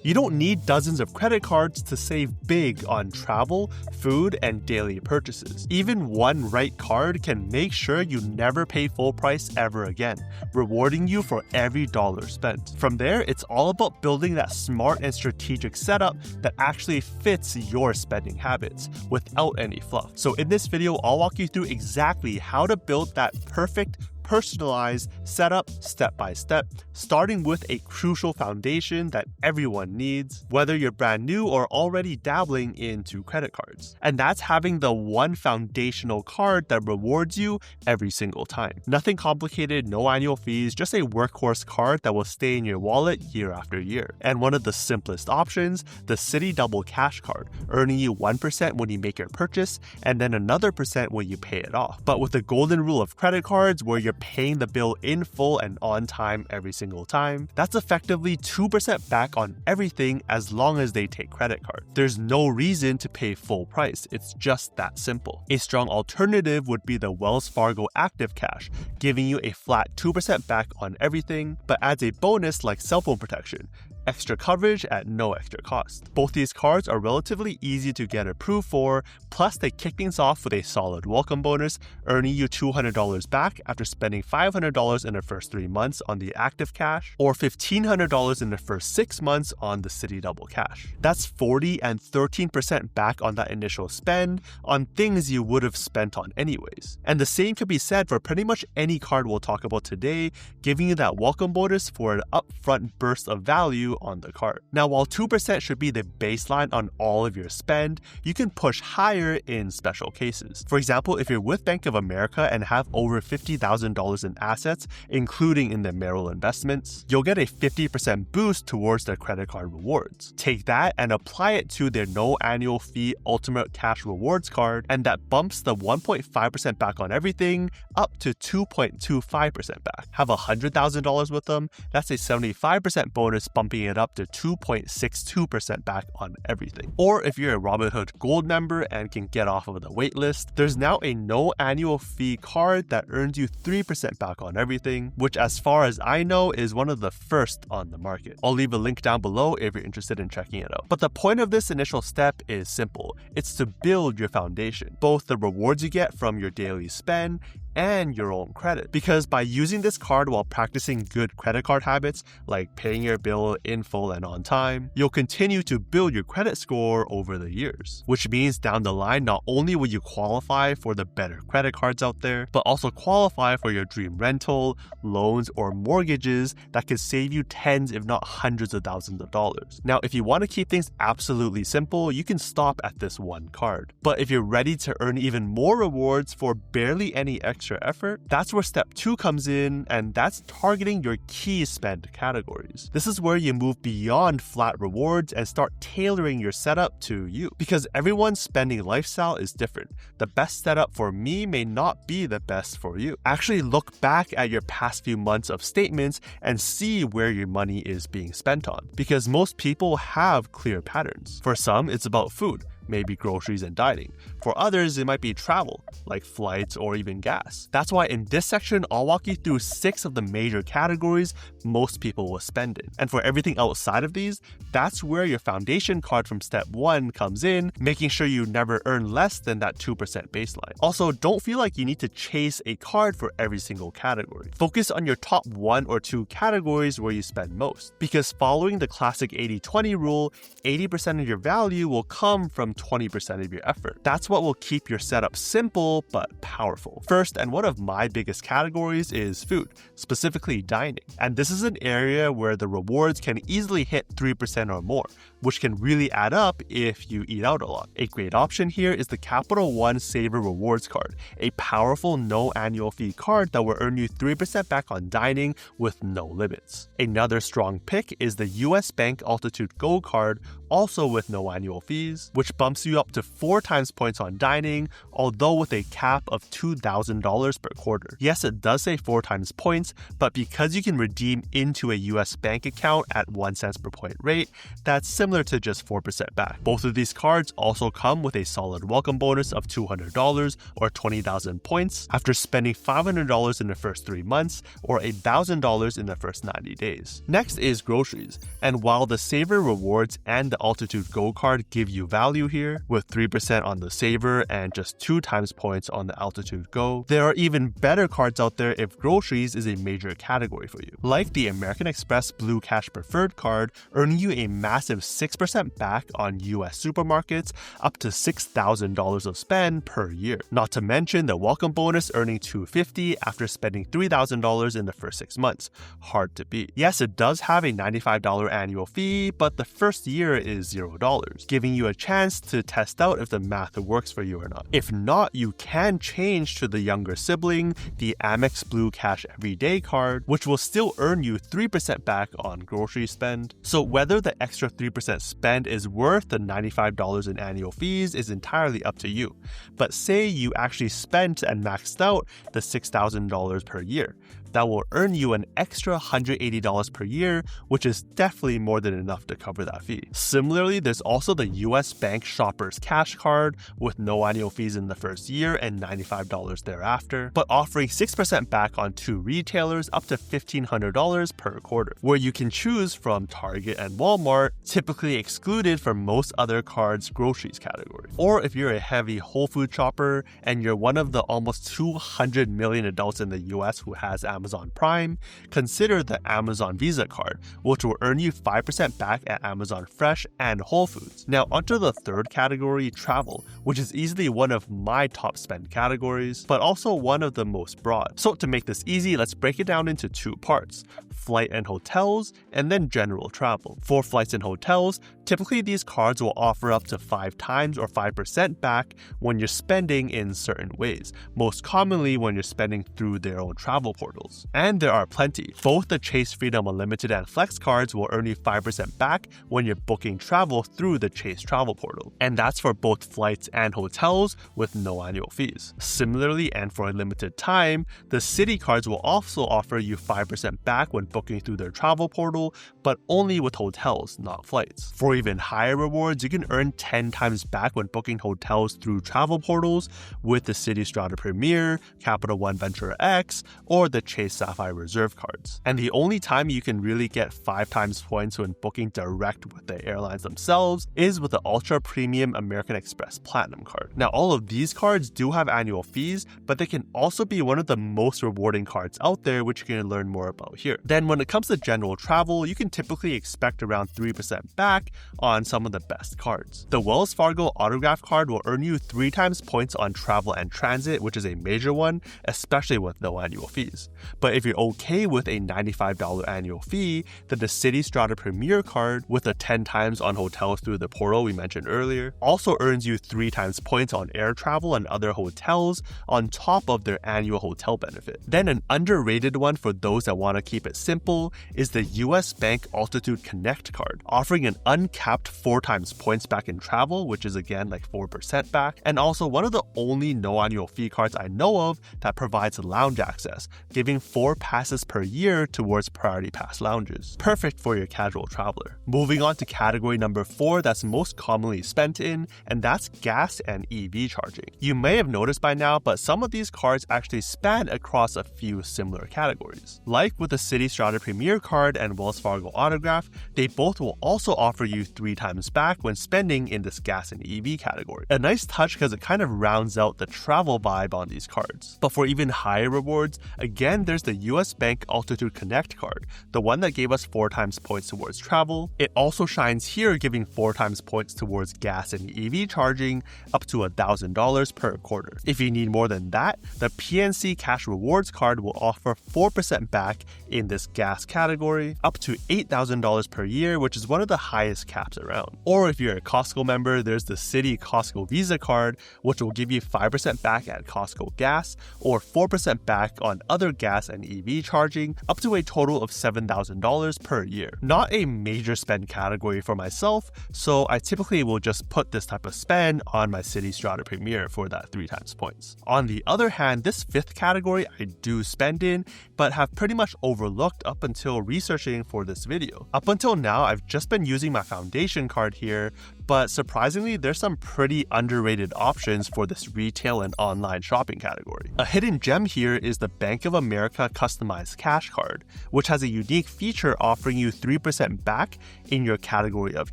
You don't need dozens of credit cards to save big on travel, food, and daily purchases. Even one right card can make sure you never pay full price ever again, rewarding you for every dollar spent. From there, it's all about building that smart and strategic setup that actually fits your spending habits without any fluff. So in this video, I'll walk you through exactly how to build that perfect personalized setup step by step, starting with a crucial foundation that everyone needs, whether you're brand new or already dabbling into credit cards. And that's having the one foundational card that rewards you every single time. Nothing complicated, no annual fees, just a workhorse card that will stay in your wallet year after year. And one of the simplest options, the Citi Double Cash Card, earning you 1% when you make your purchase and then another % when you pay it off. But with the golden rule of credit cards, where you're paying the bill in full and on time every single time, that's effectively 2% back on everything as long as they take credit card. There's no reason to pay full price, it's just that simple. A strong alternative would be the Wells Fargo Active Cash, giving you a flat 2% back on everything, but adds a bonus like cell phone protection, extra coverage at no extra cost. Both these cards are relatively easy to get approved for, plus they kick things off with a solid welcome bonus, earning you $200 back after spending $500 in the first 3 months on the Active Cash, or $1,500 in the first 6 months on the Citi Double Cash. That's 40 and 13% back on that initial spend on things you would have spent on anyways. And the same could be said for pretty much any card we'll talk about today, giving you that welcome bonus for an upfront burst of value on the card. Now, while 2% should be the baseline on all of your spend, you can push higher in special cases. For example, if you're with Bank of America and have over $50,000 in assets, including in the Merrill investments, you'll get a 50% boost towards their credit card rewards. Take that and apply it to their no annual fee Ultimate Cash Rewards card, and that bumps the 1.5% back on everything up to 2.25% back. Have $100,000 with them, that's a 75% bonus, bumping it up to 2.62% back on everything. Or if you're a Robinhood Gold member and can get off of the waitlist, there's now a no annual fee card that earns you 3% back on everything, which as far as I know is one of the first on the market. I'll leave a link down below if you're interested in checking it out. But the point of this initial step is simple. It's to build your foundation, both the rewards you get from your daily spend and your own credit. Because by using this card while practicing good credit card habits like paying your bill in full and on time, you'll continue to build your credit score over the years. Which means down the line, not only will you qualify for the better credit cards out there, but also qualify for your dream rental, loans, or mortgages that could save you tens if not hundreds of thousands of dollars. Now, if you want to keep things absolutely simple, you can stop at this one card. But if you're ready to earn even more rewards for barely any extra effort, that's where step 2 comes in, and that's targeting your key spend categories. This is where you move beyond flat rewards and start tailoring your setup to you. Because everyone's spending lifestyle is different. The best setup for me may not be the best for you. Actually look back at your past few months of statements and see where your money is being spent on. Because most people have clear patterns. For some, it's about food, maybe groceries and dining. For others, it might be travel, like flights or even gas. That's why in this section, I'll walk you through 6 of the major categories most people will spend in. And for everything outside of these, that's where your foundation card from step 1 comes in, making sure you never earn less than that 2% baseline. Also, don't feel like you need to chase a card for every single category. Focus on your top 1 or 2 categories where you spend most. Because following the classic 80-20 rule, 80% of your value will come from 20% of your effort. That's what will keep your setup simple but powerful. First, and one of my biggest categories is food, specifically dining. And this is an area where the rewards can easily hit 3% or more, which can really add up if you eat out a lot. A great option here is the Capital One Savor Rewards card, a powerful no annual fee card that will earn you 3% back on dining with no limits. Another strong pick is the US Bank Altitude Gold card, also with no annual fees, which bumps you up to 4 times points on dining, although with a cap of $2,000 per quarter. Yes, it does say 4 times points, but because you can redeem into a US bank account at 1 cent per point rate, that's similar to just 4% back. Both of these cards also come with a solid welcome bonus of $200 or 20,000 points after spending $500 in the first 3 months or $1,000 in the first 90 days. Next is groceries, and while the Savor Rewards and the Altitude Go card give you value here, with 3% on the Savor and just 2 times points on the Altitude Go, there are even better cards out there if groceries is a major category for you, like the American Express Blue Cash Preferred card, earning you a massive 6% back on US supermarkets, up to $6,000 of spend per year. Not to mention the welcome bonus earning $250 after spending $3,000 in the first 6 months. Hard to beat. Yes, it does have a $95 annual fee, but the first year is $0, giving you a chance to test out if the math works for you or not. If not, you can change to the younger sibling, the Amex Blue Cash Everyday card, which will still earn you 3% back on grocery spend. So whether the extra 3% spend is worth the $95 in annual fees is entirely up to you. But say you actually spent and maxed out the $6,000 per year. That will earn you an extra $180 per year, which is definitely more than enough to cover that fee. Similarly, there's also the US Bank Shoppers Cash Card with no annual fees in the first year and $95 thereafter, but offering 6% back on 2 retailers up to $1,500 per quarter, where you can choose from Target and Walmart, typically excluded from most other cards' groceries category. Or if you're a heavy Whole Food shopper and you're one of the almost 200 million adults in the US who has Amazon Prime, consider the Amazon Visa card, which will earn you 5% back at Amazon Fresh and Whole Foods. Now onto the third category, travel, which is easily one of my top spend categories, but also one of the most broad. So to make this easy, let's break it down into 2 parts: flight and hotels, and then general travel. For flights and hotels, typically these cards will offer up to 5 times or 5% back when you're spending in certain ways, most commonly when you're spending through their own travel portals. And there are plenty. Both the Chase Freedom Unlimited and Flex cards will earn you 5% back when you're booking travel through the Chase Travel Portal. And that's for both flights and hotels with no annual fees. Similarly, and for a limited time, the Citi cards will also offer you 5% back when booking through their travel portal, but only with hotels, not flights. For even higher rewards, you can earn 10 times back when booking hotels through travel portals with the Citi Strata Premier, Capital One Venture X, or the Chase Sapphire Reserve cards. And the only time you can really get 5 times points when booking direct with the airlines themselves is with the Ultra Premium American Express Platinum card. Now all of these cards do have annual fees, but they can also be one of the most rewarding cards out there, which you can learn more about here. Then when it comes to general travel, you can typically expect around 3% back on some of the best cards. The Wells Fargo Autograph card will earn you 3 times points on travel and transit, which is a major one, especially with no annual fees. But if you're okay with a $95 annual fee, then the Citi Strata Premier card with a 10 times on hotels through the portal we mentioned earlier also earns you 3 times points on air travel and other hotels on top of their annual hotel benefit. Then an underrated one for those that want to keep it simple is the US Bank Altitude Connect card, offering an uncapped 4 times points back in travel, which is again like 4% back, and also one of the only no annual fee cards I know of that provides lounge access, giving 4 passes per year towards Priority Pass lounges. Perfect for your casual traveler. Moving on to category number 4 that's most commonly spent in, and that's gas and EV charging. You may have noticed by now, but some of these cards actually span across a few similar categories. Like with the Citi Strata Premier card and Wells Fargo Autograph, they both will also offer you 3 times back when spending in this gas and EV category. A nice touch because it kind of rounds out the travel vibe on these cards. But for even higher rewards, again, there's the US Bank Altitude Connect card, the one that gave us 4 times points towards travel. It also shines here, giving 4 times points towards gas and EV charging, up to $1,000 per quarter. If you need more than that, the PNC Cash Rewards card will offer 4% back in this gas category, up to $8,000 per year, which is one of the highest caps around. Or if you're a Costco member, there's the Citi Costco Visa card, which will give you 5% back at Costco gas, or 4% back on other gas gas and EV charging, up to a total of $7,000 per year. Not a major spend category for myself, so I typically will just put this type of spend on my Citi Strata Premier for that 3 times points. On the other hand, this 5th category I do spend in, but have pretty much overlooked up until researching for this video. Up until now, I've just been using my foundation card here, but surprisingly, there's some pretty underrated options for this retail and online shopping category. A hidden gem here is the Bank of America Customized Cash Card, which has a unique feature offering you 3% back in your category of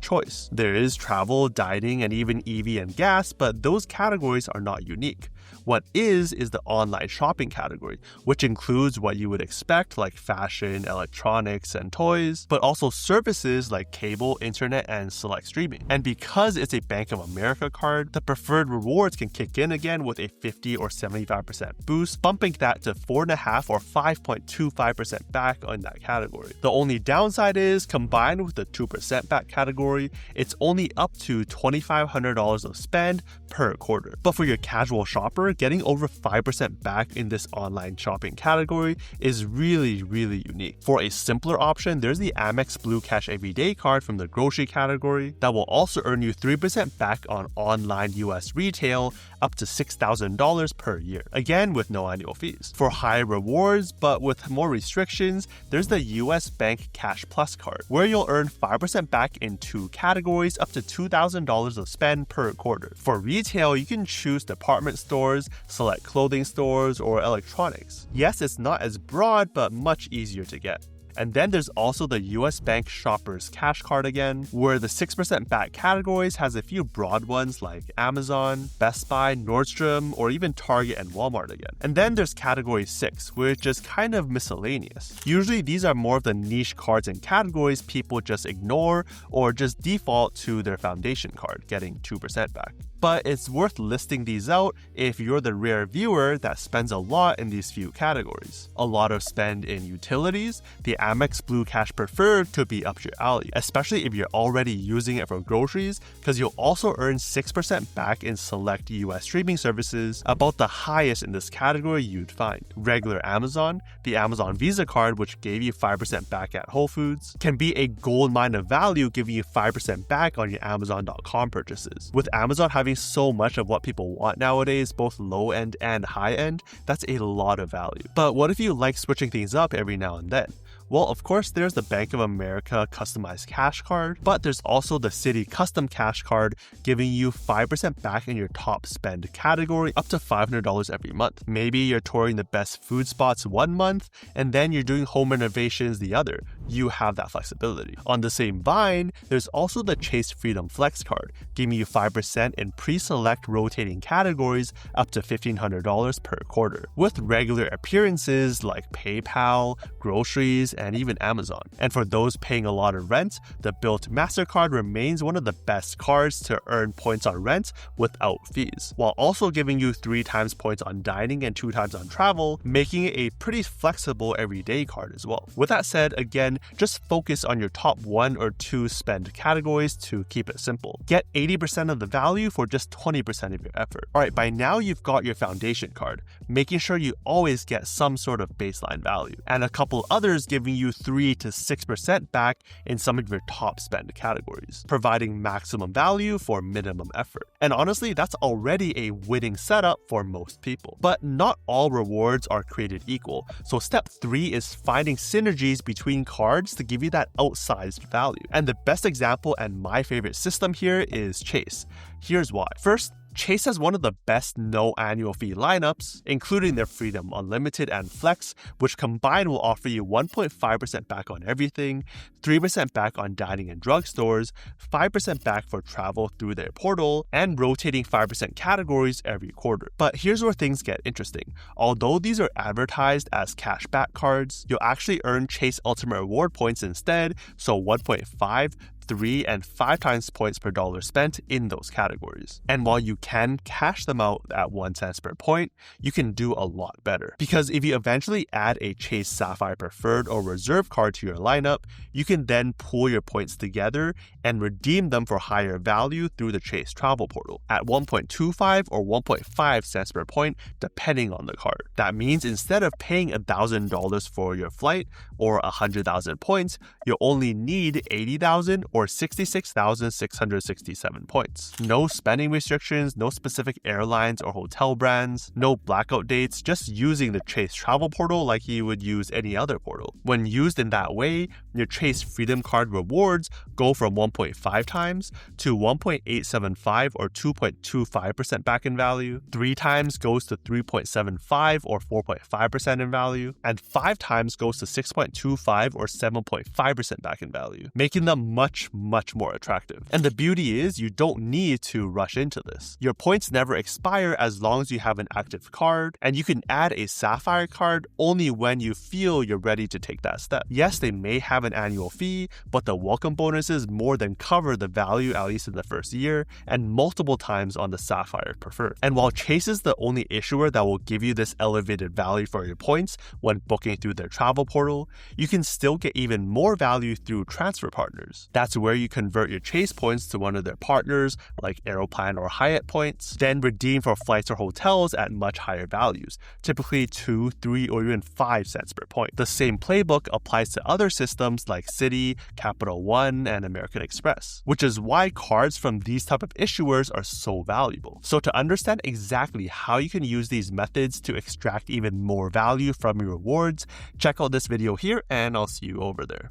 choice. There is travel, dining, and even EV and gas, but those categories are not unique. What is the online shopping category, which includes what you would expect like fashion, electronics, and toys, but also services like cable, internet, and select streaming. And because it's a Bank of America card, the preferred rewards can kick in again with a 50 or 75% boost, bumping that to 4.5 or 5.25% back on that category. The only downside is, combined with the 2% back category, it's only up to $2,500 of spend per quarter. But for your casual shopper, getting over 5% back in this online shopping category is really unique. For a simpler option, there's the Amex Blue Cash Everyday card from the grocery category that will also earn you 3% back on online US retail up to $6,000 per year, again with no annual fees. For higher rewards, but with more restrictions, there's the US Bank Cash Plus card, where you'll earn 5% back in 2 categories up to $2,000 of spend per quarter. For retail, you can choose department stores, select clothing stores, or electronics. Yes, it's not as broad, but much easier to get. And then there's also the US Bank Shoppers Cash Card again, where the 6% back categories has a few broad ones like Amazon, Best Buy, Nordstrom, or even Target and Walmart again. And then there's category 6, which is kind of miscellaneous. Usually these are more of the niche cards and categories people just ignore or just default to their foundation card, getting 2% back. But it's worth listing these out if you're the rare viewer that spends a lot in these few categories. A lot of spend in utilities, the Amex Blue Cash Preferred could be up your alley, especially if you're already using it for groceries, because you'll also earn 6% back in select US streaming services, about the highest in this category you'd find. Regular Amazon, the Amazon Visa card, which gave you 5% back at Whole Foods, can be a gold mine of value, giving you 5% back on your Amazon.com purchases. With Amazon having so much of what people want nowadays, both low end and high end, that's a lot of value. But what if you like switching things up every now and then? Well, of course, there's the Bank of America Customized Cash Card, but there's also the Citi Custom Cash Card, giving you 5% back in your top spend category, up to $500 every month. Maybe you're touring the best food spots one month, and then you're doing home renovations the other. You have that flexibility. On the same vine, there's also the Chase Freedom Flex Card, giving you 5% in pre-select rotating categories, up to $1,500 per quarter, with regular appearances like PayPal, groceries, and even Amazon. And for those paying a lot of rent, the Bilt MasterCard remains one of the best cards to earn points on rent without fees, while also giving you 3 times points on dining and 2 times on travel, making it a pretty flexible everyday card as well. With that said, again, just focus on your top 1 or 2 spend categories to keep it simple. Get 80% of the value for just 20% of your effort. Alright, by now you've got your foundation card, making sure you always get some sort of baseline value, and a couple others giving you 3 to 6% back in some of your top spend categories, providing maximum value for minimum effort. And honestly, that's already a winning setup for most people. But not all rewards are created equal, so step 3 is finding synergies between cards to give you that outsized value. And the best example and my favorite system here is Chase. Here's why. First, Chase has one of the best no annual fee lineups, including their Freedom Unlimited and Flex, which combined will offer you 1.5% back on everything, 3% back on dining and drugstores, 5% back for travel through their portal, and rotating 5% categories every quarter. But here's where things get interesting. Although these are advertised as cashback cards, you'll actually earn Chase Ultimate Reward points instead, so 1.5, 3 and 5 times points per dollar spent in those categories. And while you can cash them out at 1 cent per point, you can do a lot better. Because if you eventually add a Chase Sapphire Preferred or Reserve card to your lineup, you can then pool your points together and redeem them for higher value through the Chase Travel Portal at 1.25 or 1.5 cents per point, depending on the card. That means instead of paying $1,000 for your flight or 100,000 points, you only need 80,000 or 66,667 points. No spending restrictions, no specific airlines or hotel brands, no blackout dates, just using the Chase Travel Portal like you would use any other portal. When used in that way, your Chase Freedom Card rewards go from 1.5 times to 1.875 or 2.25% back in value, 3 times goes to 3.75 or 4.5% in value, and 5 times goes to 6.25 or 7.5% back in value, making them much more attractive. And the beauty is you don't need to rush into this. Your points never expire as long as you have an active card, and you can add a Sapphire card only when you feel you're ready to take that step. Yes, they may have an annual fee, but the welcome bonuses more than cover the value at least in the first year and multiple times on the Sapphire Preferred. And while Chase is the only issuer that will give you this elevated value for your points when booking through their travel portal, you can still get even more value through transfer partners. That's where you convert your Chase points to one of their partners like Aeroplan or Hyatt points, then redeem for flights or hotels at much higher values, typically 2, 3, or even 5 cents per point. The same playbook applies to other systems like Citi, Capital One, and American Express, which is why cards from these type of issuers are so valuable. So to understand exactly how you can use these methods to extract even more value from your rewards, check out this video here and I'll see you over there.